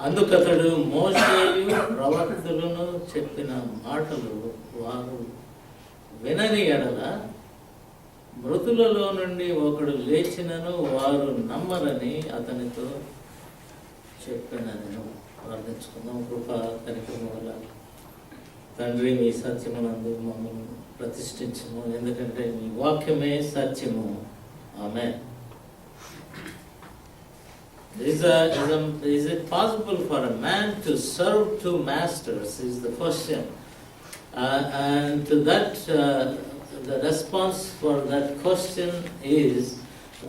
అందుకతడు మోషేయు ప్రవక్తలను చెప్పిన మాటలు వారు వినని ఎడల మృతులలో నుండి ఒకడు లేచినను వారు నమ్మరని అతనితో చెప్పినను. ప్రార్థించుకుందాం. కృపా కనికరము వల్ల తండ్రి, మీ సత్యమునందు మమ్మల్ని ప్రతిష్ఠించము, ఎందుకంటే మీ వాక్యమే సత్యము. ఆమేన్. Is it possible for a man to serve two masters is the question. And to that, the response for that question is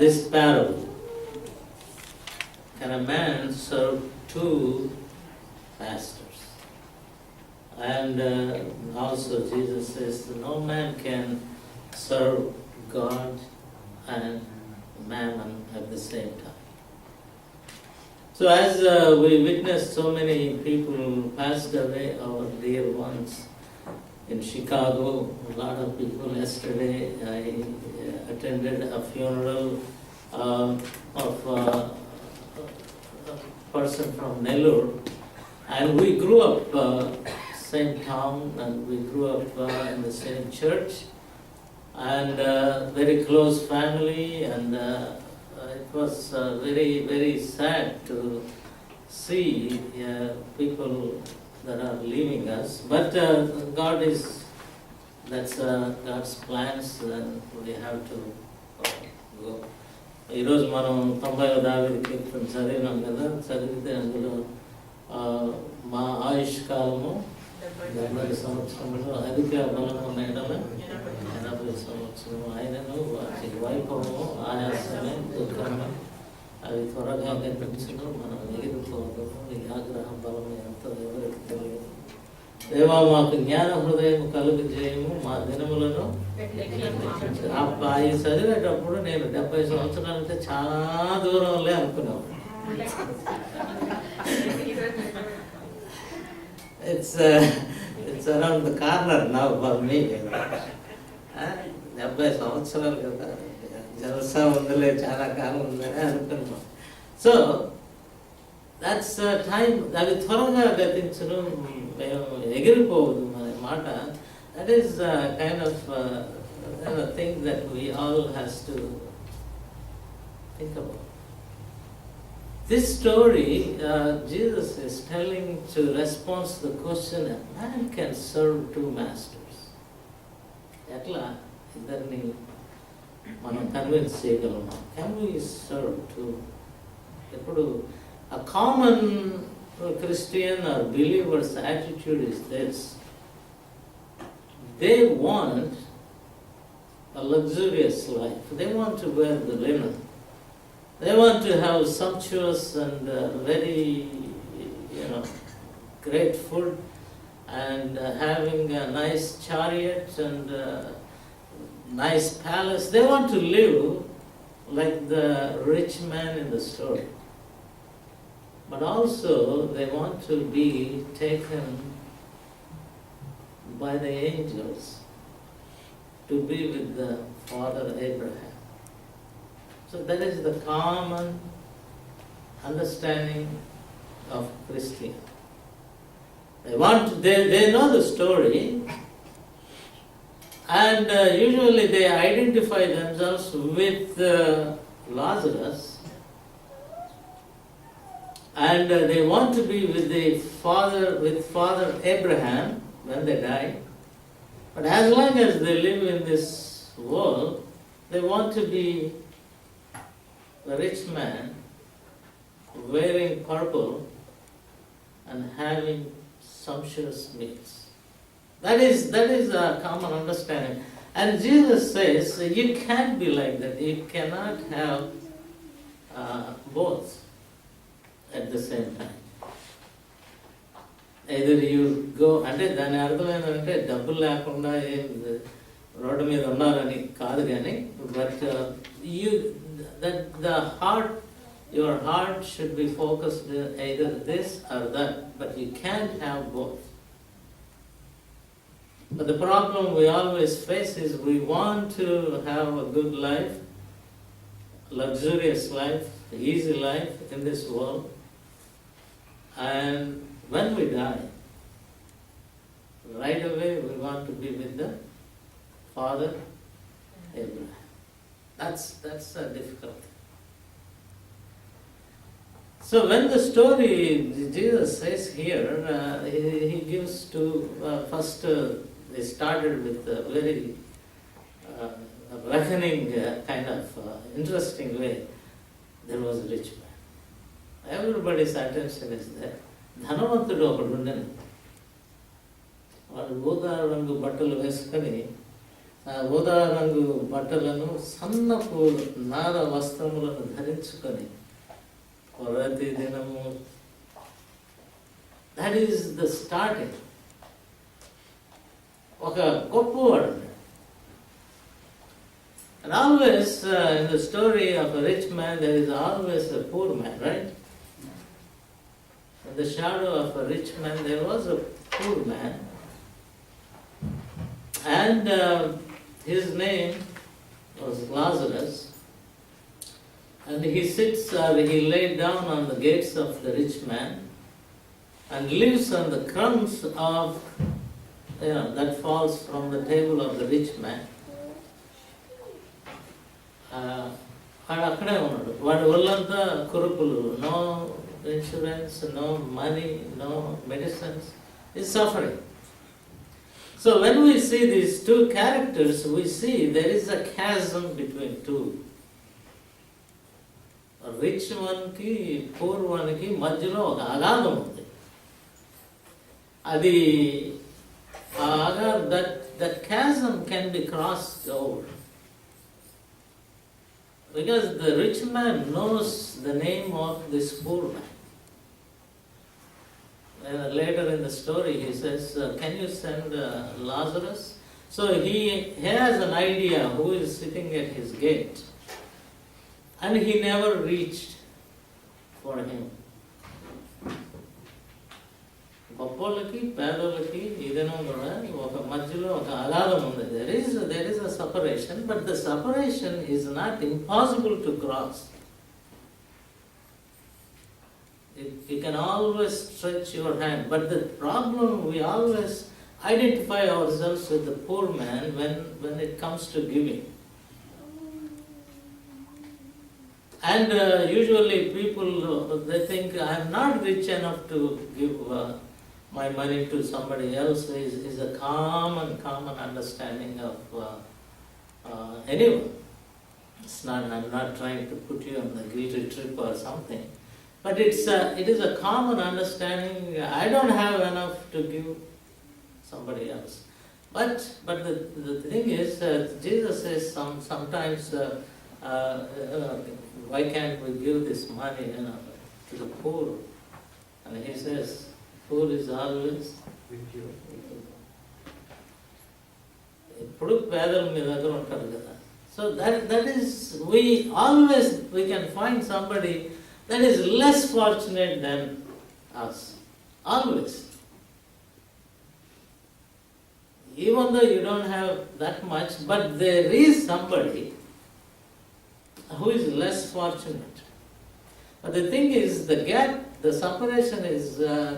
this parable. Can a man serve two masters? And also Jesus says no man can serve God and mammon at the same time. So as we witnessed so many people passed away, our dear ones in Chicago, a lot of people. Yesterday I attended a funeral of a person from Nellore, and we grew up same town, and we grew up in the same church, and very close family, and it was very, very sad to see people that are leaving us. But that's God's plans, and we have to go. ఈరోజు మనం 90వ దావీదు కీర్తన చదివినాం కదా. చదివితే అందులో మా ఆయుష్ కాలము 70 సంవత్సరములు, అధిక బలము నేడల 80 సంవత్సరము, ఆయనను వాటి వైభవము ఆయాసమే దుఃఖము అవి త్వరగా కనిపించను, మనం ఎగిరిపోవడం ఈ ఆగ్రహ బలము ఎంతో ఎవరికి తెలియదు. దేవా, మాకు జ్ఞాన హృదయం కలుగు చేయము, మా దినములను. ఈ చదివేటప్పుడు నేను 70 సంవత్సరాలంటే చాలా దూరంలే అనుకున్నాను. It's around the corner now for me. 70 సంవత్సరాలు కదా, జలసా ఉందిలే, చాలా కాలం ఉందని అనుకున్నాం. So that's time. అది త్వరగా గతించను, మేము ఎగిరిపోవద్దు అనే మాట. That is kind of thing that we all has to think about. This story, Jesus is telling to respond to the question, a man can serve two masters. Etla idarni మనం convince చేయగలమా? Can we serve two? Epudu a common Christian or believer's attitude is this: they want a luxurious life. They want to wear the linen. They want to have sumptuous and very, great food, and having a nice chariot and nice palace. They want to live like the rich man in the story. But also they want to be taken by the angels to be with the father Abraham. So that is the common understanding of Christianity. They know the story, and usually they identify themselves with Lazarus, and they want to be with Father Abraham when they die. But as long as they live in this world, they want to be the rich man wearing purple and having sumptuous meals. That is a common understanding. And Jesus says you can't be like that. You cannot have both at the same time. Either you go, అంటే దాని అర్థం ఏంటంటే డబ్బులు లేకుండా road మీద ఉన్నారని కాదు, కానీ but your heart should be focused either this or that, but you can't have both. But the problem we always face is we want to have a good life, luxurious life, easy life in this world, And when we die, right away we want to be with the Father Abraham. That's a difficult thing. So when the story Jesus says here, he gives to first they started with a very reckoning kind of interesting way. There was a rich man. Everybody's attention is there. ధనవంతుడు ఒకడు ఉండను. వాడు ఊదా రంగు బట్టలు వేసుకొని ఆ ఊదా రంగు బట్టలను సన్నపు నార వస్త్రములను ధరించుకొని ప్రతి దినము. That is the starting. ఒక గొప్పవాడు. And always in the story of a rich man, there is always a poor man, right? In the shadow of a rich man, there was a poor man. And his name was Lazarus. And he sits, he laid down on the gates of the rich man and lives on the crumbs of, that falls from the table of the rich man. వాడు అక్కడే ఉన్నాడు. వాడి ఒళ్ళంతా కురుపులు, no insurance, no money, no medicines, is suffering. So when we see these two characters, we see there is a chasm between two. Rich వన్కి poor వన్కి మధ్యలో ఒక అగాధం ఉంది. అది that chasm can be crossed over. Because the rich man knows the name of this poor man. Later in the story he says, can you send Lazarus? So he has an idea who is sitting at his gate. And he never reached for him. గొప్పలకి పేదలకి ఏదైనా కూడా ఒక మధ్యలో ఒక అగాధం ఉంది. There is a separation, but the separation is not impossible to cross. You can always stretch your hand, but the problem, we always identify ourselves with the poor man when it comes to giving. And usually people, they think I am not rich enough to give my money to somebody else. Is a common understanding of anyone. I'm not trying to put you on the guilty trip or something, but it is a common understanding. I don't have enough to give somebody else. But the thing is, Jesus says sometimes. Why can't we give this money to the poor? And he says, poor is always with you. ఎప్పుడు పేదలు మీ దగ్గర ఉంటారు కదా. So that is, we can find somebody that is less fortunate than us. Always. Even though you don't have that much, but there is somebody who is less fortunate. But the thing is, the gap, the separation is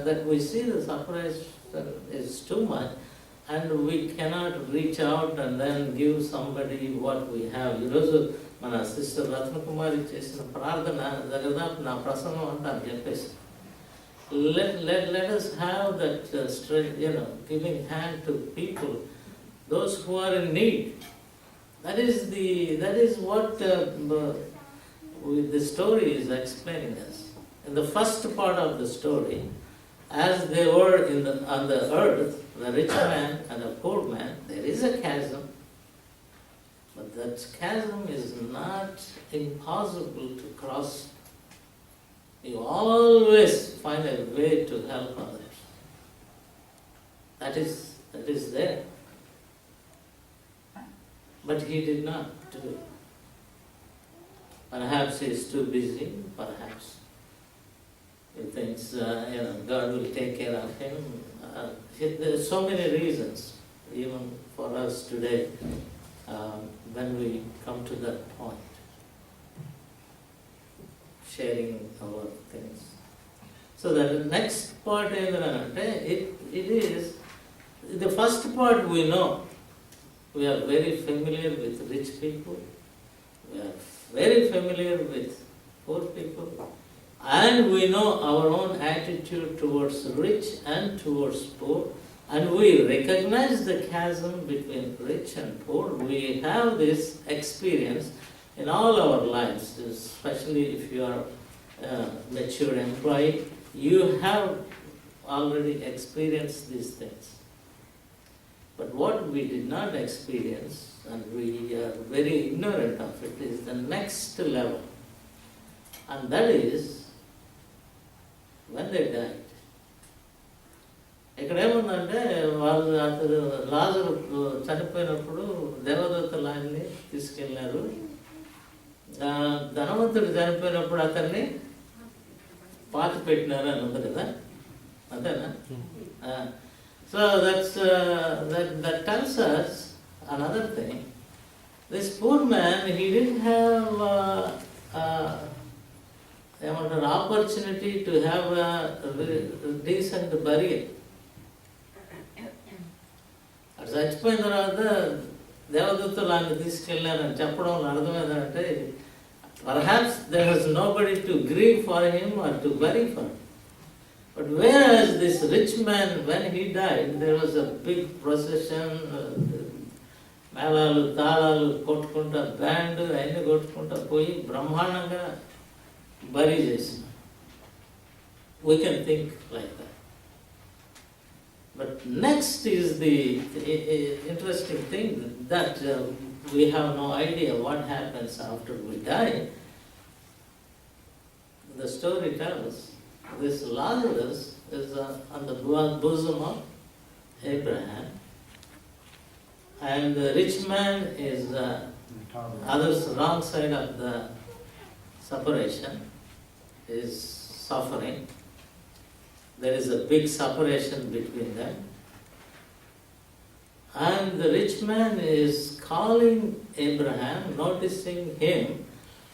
that we see the separation is too much, and we cannot reach out and then give somebody what we have. ఈరోజు మన sister Ratnakumari చేసిన ప్రార్థన దాదాపు నా ప్రసంగం అంతా అని చెప్పేసి, let us have that strength, giving hand to people, those who are in need. That is what the story is explaining us. In the first part of the story, as they were on the earth, the rich man and the poor man, there is a chasm. But that chasm is not impossible to cross. You always find a way to help others. That is there. But he did not do it. Perhaps he is too busy, perhaps he thinks God will take care of him. There are so many reasons, even for us today, when we come to that point, sharing our things. So the next part ఏంటంటే it is the first part we know. We are very familiar with rich people. We are very familiar with poor people. And we know our own attitude towards rich and towards poor. And we recognize the chasm between rich and poor. We have this experience in all our lives, especially if you are a mature employee. You have already experienced these things. But what we did not experience, and we are very ignorant of it, is the next level. And that is when they died. ఇక్కడ ఏముందంటే వాళ్ళు అతను లాజరు చనిపోయినప్పుడు దేవదూతలు ఆయన్ని తీసుకెళ్ళారు. ధనవంతుడు చనిపోయినప్పుడు అతన్ని పాతి పెట్టినారు అని ఉంది కదా, అంతేనా? So that tells us another thing. This poor man, he didn't have opportunity to have a decent burial. అది చచ్చిపోయిన తర్వాత దేవదూతలు ఆయన తీసుకెళ్ళారని చెప్పడంలో అర్థం ఏంటంటే perhaps there was nobody to grieve for him or to bury for him. But whereas this rich man, when he died, there was a big procession, మేళాలు తాళాలు కొట్టుకుంటా, బ్యాండ్ అన్నీ కొట్టుకుంటా పోయి బ్రహ్మాండంగా బరీ చేసిన. We can think like that. But next is the interesting thing that we have no idea what happens after we die. The story tells this Lazarus is on the bosom of Abraham, and the rich man is other wrong side of the separation, is suffering. There is a big separation between them. And the rich man is calling Abraham, noticing him,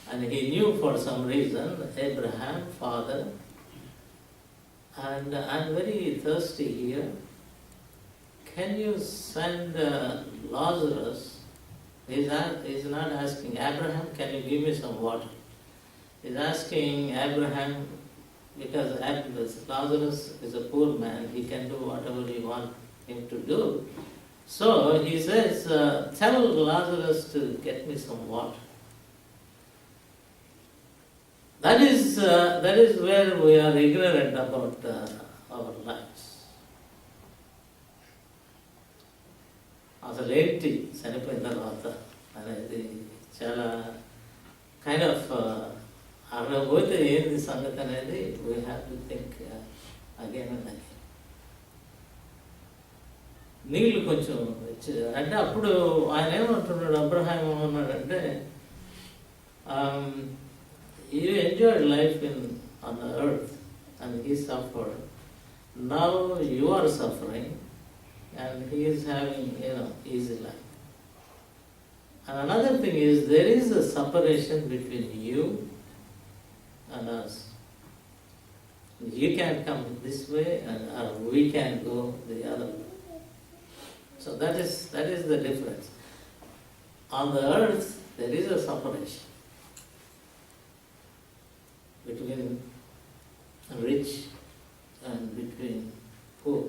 and he knew for some reason, Abraham, father, and I'm very thirsty here. Can you send Lazarus? He's not asking Abraham, can you give me some water? He's asking Abraham, because Lazarus is a poor man, he can do whatever you want him to do. So he says, tell Lazarus to get me some water. That is where we are ignorant about our lives. అసలు ఏంటి చనిపోయిన తర్వాత అనేది చాలా kind of అక్కడ పోతే ఏంది సంగతి అనేది we have to think again and again. నీళ్ళు కొంచెం అంటే అప్పుడు ఆయన ఏమంటున్నాడు, అబ్రహాం ఏమన్నాడంటే, you enjoyed life on the earth and he suffered. Now you are suffering and he is having, easy life. And another thing is, there is a separation between you and us. You can come this way and we can go the other way. So that is the difference. On the earth there is a separation between rich and between poor.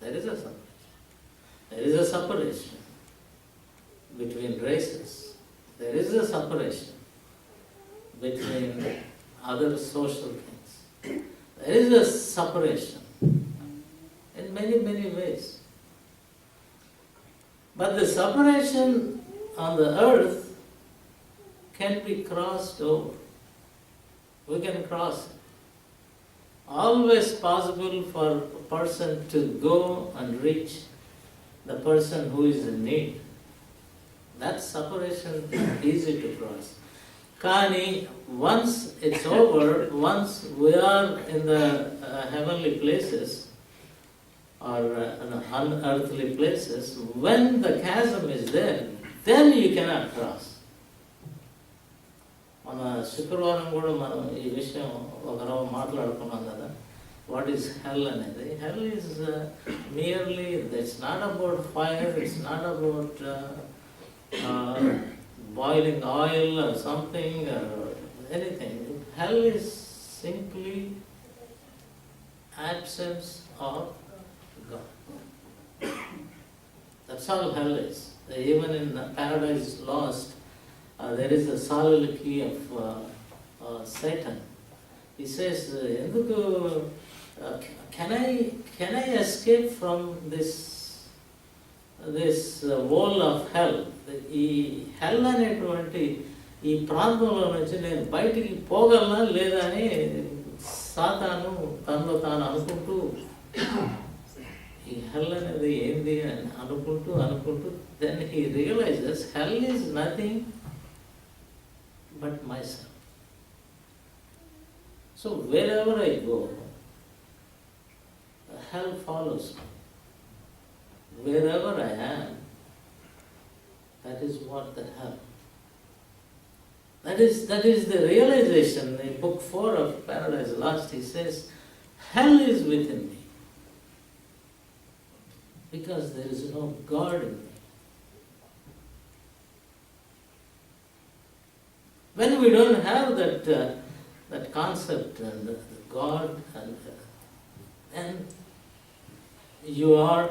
There is a separation. There is a separation between races. There is a separation between other social things. There is a separation in many, many ways. But the separation on the earth can be crossed over. We can cross it. Always possible for a person to go and reach the person who is in need. That separation is easy to cross. Kani, once it's over, once we are in the heavenly places or unearthly places, when the chasm is there, then you cannot cross. మన శుక్రవారం కూడా మనం ఈ విషయం ఒకరో మాట్లాడుకున్నాం కదా. what is hell అనేది. Hell is merely, it's not about fire, it's not about boiling oil or something or anything. Hell is simply absence of God. That's all hell is. Even in Paradise Lost, there is a soliloquy of Satan. He says, can I escape from this wall of hell? ఈ హెల్ అనేటువంటి ఈ ప్రాంతంలో నుంచి నేను బయటికి పోగలనా లేదా అని సాతాను తనలో తాను అనుకుంటూ, ఈ హెల్ అనేది ఏంది అని అనుకుంటూ then he realizes hell is nothing but myself. So wherever I go, hell follows me. Wherever I am, that is what the hell. That is the realization. In book 4 of Paradise Lost, he says, hell is within me because there is no God in me. When we don't have that concept and God, and you are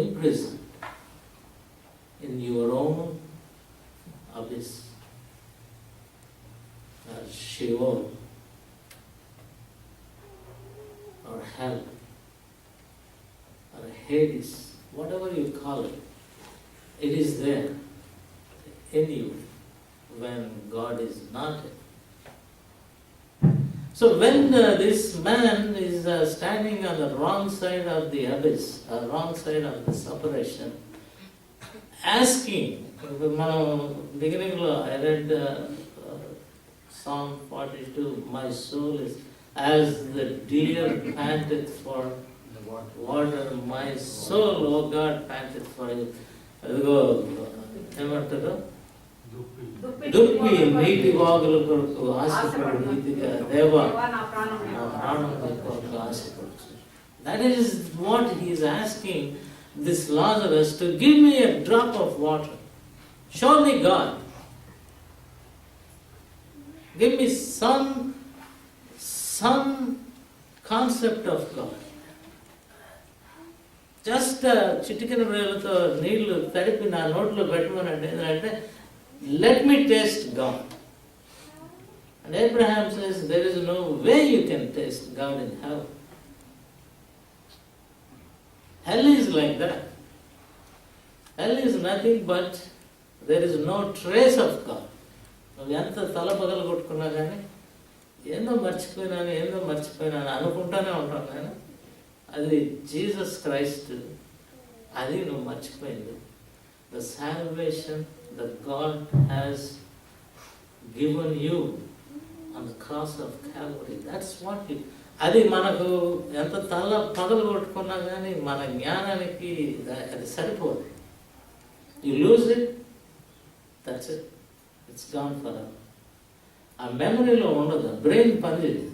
imprisoned in your own abyss, or Sheol, or hell, or Hades, whatever you call it, it is there in you when God is not in. So when this man is standing on the wrong side of the abyss, wrong side of the separation, asking, beginning I read Psalm 42, my soul is as the deer panteth for water, my soul, O God, panteth for you. దుప్పి నీటి వాగుల కొరకు ఆశపడు రీతిగా దేవా నా ప్రాణం కొరకు ఆశపడు. That is what he is asking this Lazarus to give me a drop of water. Show me God. Give me some concept of God. Just చిటికెన వేలుతో నీళ్లు తడిపి నా నోట్లో పెట్టమనంటే ఏంటంటే let me taste God. And Abraham says there is no way you can taste God in hell. Hell is like that. Hell is nothing but there is no trace of God. నువ్వు ఎంత తల పగలు కొట్టుకున్నా కానీ ఏందో మర్చిపోయినాను అనుకుంటానే ఉంటాను కానీ అది Jesus Christ, అది నువ్వు మర్చిపోయింది. The salvation that God has given you on the cross of Calvary, that's what it, అది మనకు ఎంత తల పగలు కొట్టుకున్నా కానీ మన జ్ఞానానికి అది సరిపోదు. You lose it, that's it, it's gone forever. ఆ మెమరీలో ఉండదు, బ్రెయిన్ పనిచేయదు.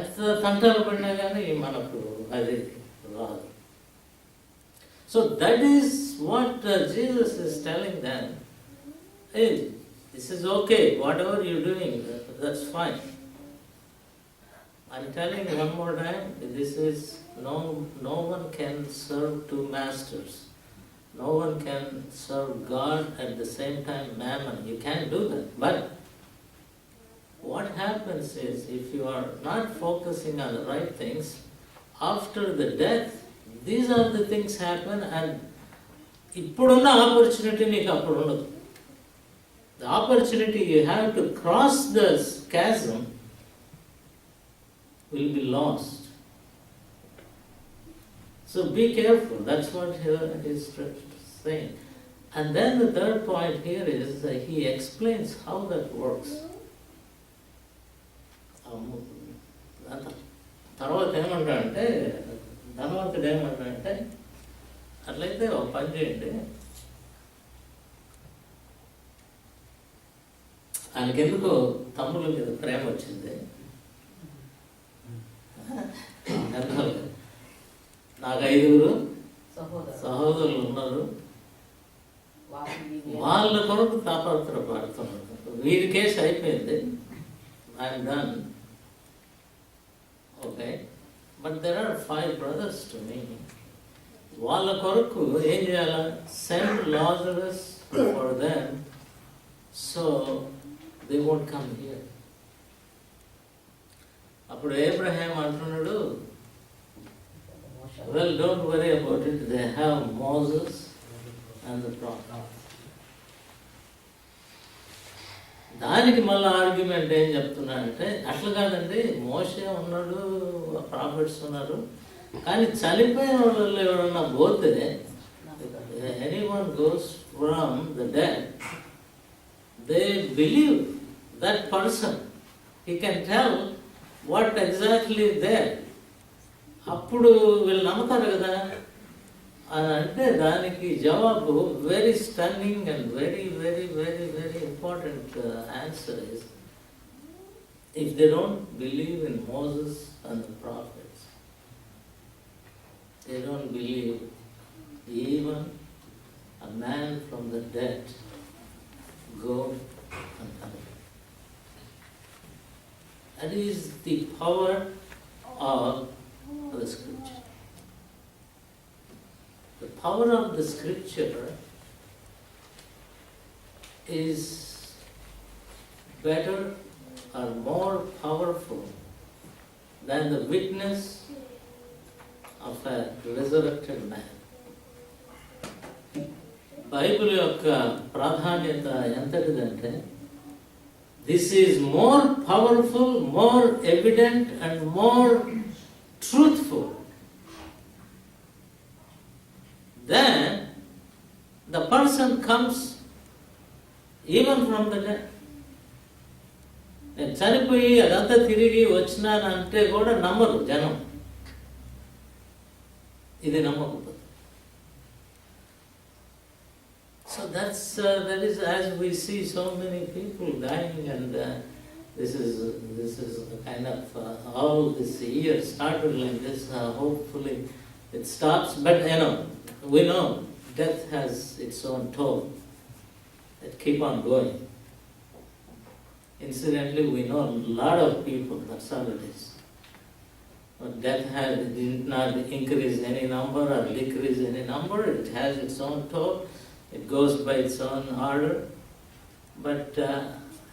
ఎంత తంటాలు పడినా కానీ మనకు అది రాదు. So that is what Jesus is telling them. Hey, this is okay, whatever you're doing, that's fine. I'm telling you one more time, this is no one can serve two masters. No one can serve God at the same time mammon. You can't do that. But what happens is, if you are not focusing on the right things, after the death, these are the things happen, and ఇప్పుడున్న opportunity నీకు అప్పుడు ఉండదు. The opportunity you have to cross the chasm will be lost. So be careful. That's what here is saying. And then the third point here is that he explains how that works. తర్వాత ఏమంటాడంటే ధనవంతుడు ఏమంటాడంటే, అట్లయితే ఒక పని చేయండి, ఆయనకెందుకో తమ్ముల మీద ప్రేమ వచ్చింది, జనరల్గా నాకు 5 సహోదరులు ఉన్నారు. వాళ్ళ కొరకు తాపత్రపడుతున్నారు. వీరి కేసు అయిపోయింది, I'm done, okay. But there are 5 brothers to me. వాళ్ళ కొరకు ఏం చేయాలా? Send Lazarus for them so they won't come here. అప్పుడు ఏబ్రహాం అంటున్నాడు, well don't worry about it, they have Moses and the prophet. దానికి మళ్ళీ ఆర్గ్యుమెంట్ ఏం చెప్తున్నాడంటే, అట్లా కాదండి, మోషే ఉన్నాడు, ప్రాఫిట్స్ ఉన్నారు, కానీ చనిపోయిన వాళ్ళు ఎవరన్నా పోతే, anyone goes from the dead, they believe that person, he can tell what exactly there. అప్పుడు వీళ్ళు నమ్ముతారు కదా అని అంటే, దానికి జవాబు very stunning and very very very very important answer is, if they don't believe in Moses and the prophets, they don't believe even a man from the dead go and come. That is the power of the scripture. The power of the scripture is better or more powerful than the witness of a resurrected man. Bible యొక్క ప్రాధాన్యత ఎంతటిదంటే, this is more powerful, more evident and more truthful than the person comes even from the dead. నేను చనిపోయి అదంతా తిరిగి వచ్చినానంటే కూడా నమ్మరు జనం. ఇది నమ్మకపోతే. So that is, as we see so many people dying, and this is a kind of all this year started like this. Hopefully it stops, but we know death has its own toll. It keep on going. Incidentally, we know a lot of people, that's all it is. But death did not increase any number or decrease any number. It has its own toll. It goes by its own order. But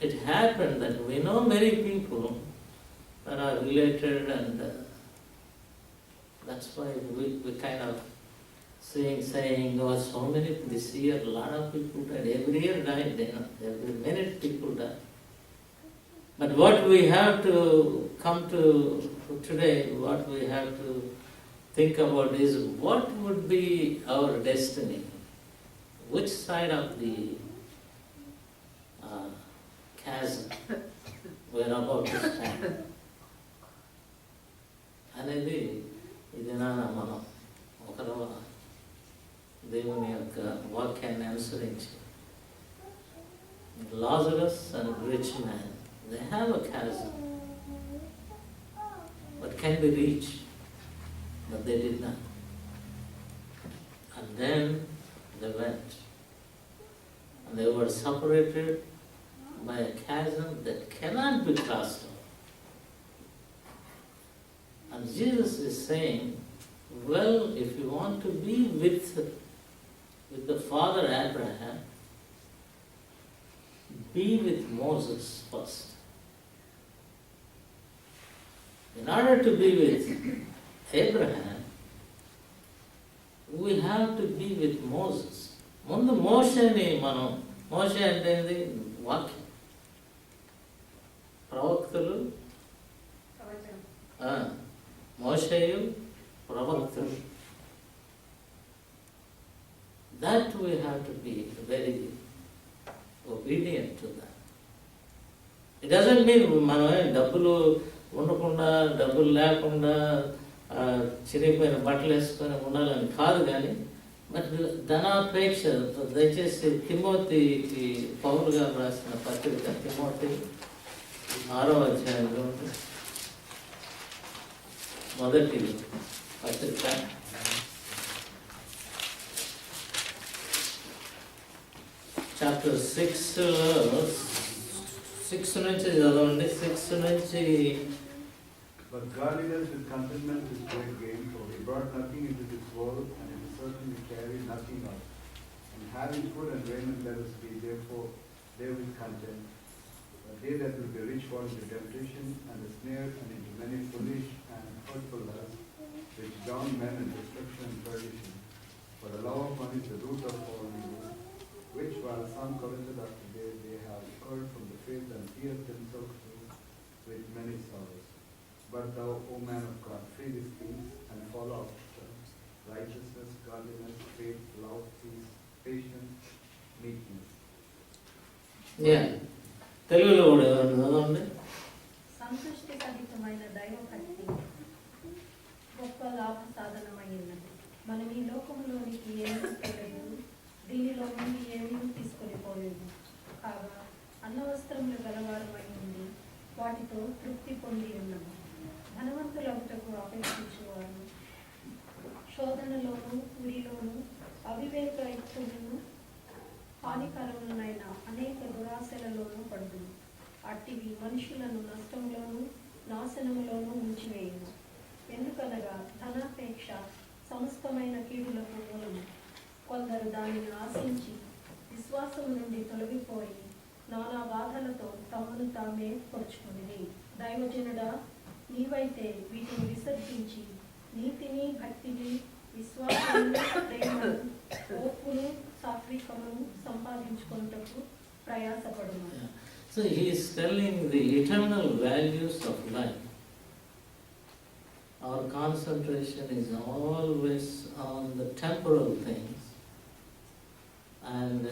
it happened that we know many people that are related, and that's why we kind of saying, oh, so many, this year a lot of people died. Every year died, every minute people die. But what we have to come to today, what we have to think about is, what would be our destiny? Which side of the chasm we are about to stand? అనేది ఇది మనం ఒకరు దేవుని యొక్క వాక్యాన్ని అనుసరించి, Lazarus and rich man, they have a chasm, but can be reached, but they did not. And then they went, and they were separated by a chasm that cannot be crossed over. And Jesus is saying, well, if you want to be with the father Abraham, be with Moses first. In order to be with Abraham, we have to be with Moses. ముందు మోషేని మోషే అంటే ఏంది? వాక్యం, ప్రవక్తలు, మోషేయు ప్రవక్తలు. That we have to be very obedient to that. It doesn't mean మనం డబ్బులు ఉండకుండా, డబ్బులు లేకుండా, చిరిగిపోయిన బట్టలు వేసుకొని ఉండాలని కాదు. కానీ బట్ ధనాపేక్ష, దయచేసి తిమోతికి పౌలు గారు రాసిన పత్రిక, తిమోతి 6వ అధ్యాయంలో మొదటి పత్రిక చాప్టర్ 6 నుంచి చదవండి. 6 నుంచి But godliness with contentment is great gain, for we brought nothing into this world, and it is certain we carry nothing out. And having food and raiment, let us be therefore therewith content. But they that will be rich fall into temptation and the snare, and into many foolish and hurtful lusts, which drown men in destruction and perdition. For the love of money is the root of all evil, which while some coveted after they have erred from the faith and pierced themselves through with many sorrows. But thou, O man of God, flee these things and follow after righteousness, godliness, faith, love, peace, patience, meekness. తెలుగులో కూడా చదవండి. సంతృష్టి సహితమైన దైవభక్తి గొప్ప లాభ సాధనమైనది. మనం ఈ లోకంలోనికి ఏమీ పోలేదు, దీనిలో నుండి ఏమీ తీసుకొని పోలేదు. కాగా అన్నవస్త్రములు గలవారమై ఉండి వాటితో తృప్తి పొంది ఉన్నాము. ధనవంతులగుటకు అపేక్షించేవారు శోధనలోను ఉరిలోను అవివేక యుక్తులను హానికరములైన అనేక దురాశలలోనూ పడుతుంది. అట్టివి మనుషులను నష్టంలోను నాశనములోనూ ఉంచివేయును. ఎందుకనగా ధనాపేక్ష సమస్తమైన కీడులకు మూలము. కొందరు దానిని ఆశించి విశ్వాసము నుండి తొలగిపోయి నానా బాధలతో తమను తామే పొడుచుకుని, దైవజనుడా, నీవైతే వీటిని విసర్జించి నీతిని, భక్తిని, విశ్వాసాన్ని, ప్రేమను, ఓర్పును, సాత్వికమును సంపాదించుకొనుటకు ప్రయాసపడును. So he is telling the eternal values of life. Our concentration is always on the temporal things. And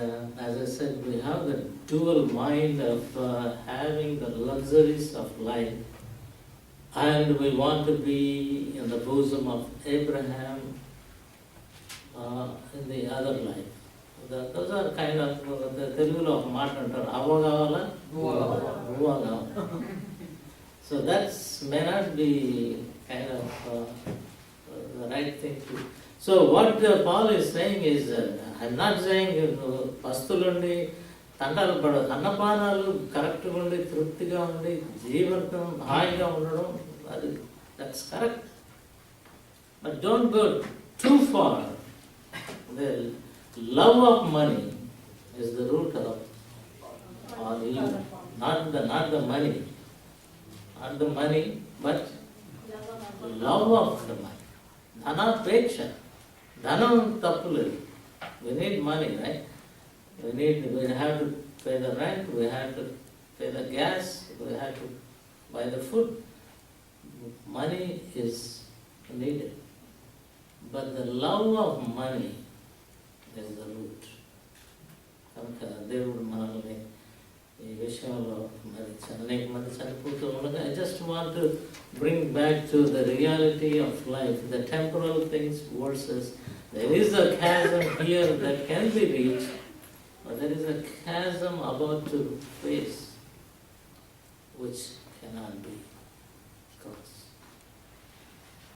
as I said, we have the dual mind of having the luxuries of life, and we want to be in the bosom of Abraham in the other life. Those are kind of the Telugulo of మాట అంటారు, అవ్వ కావాలా గువ్వ కావాలా. So that may not be kind of the right thing to. So what Paul is saying is, I'm not saying పస్తులుండి తంటాలు పడదు, అన్నపానాలు కరెక్ట్గా ఉండి తృప్తిగా ఉండి జీవితం హాయిగా ఉండడం, అది that's correct. But don't go too far. The love of money is the root of all evil. Not the money. Not the money, but love of the money. ధనాపేక్ష. ధనం తప్పులేదు. We need money, right? We have to pay the rent, we have to pay the gas, we have to buy the food. Money is needed. But the love of money is the root. కనుక దేవుడు మనల్ని ఈ విషయంలో అనేక మంది చనిపోతూ ఉండగా, I just want to bring back to the reality of life, the temporal things versus there is a chasm here that can be reached, but there is a chasm about to face which cannot be crossed.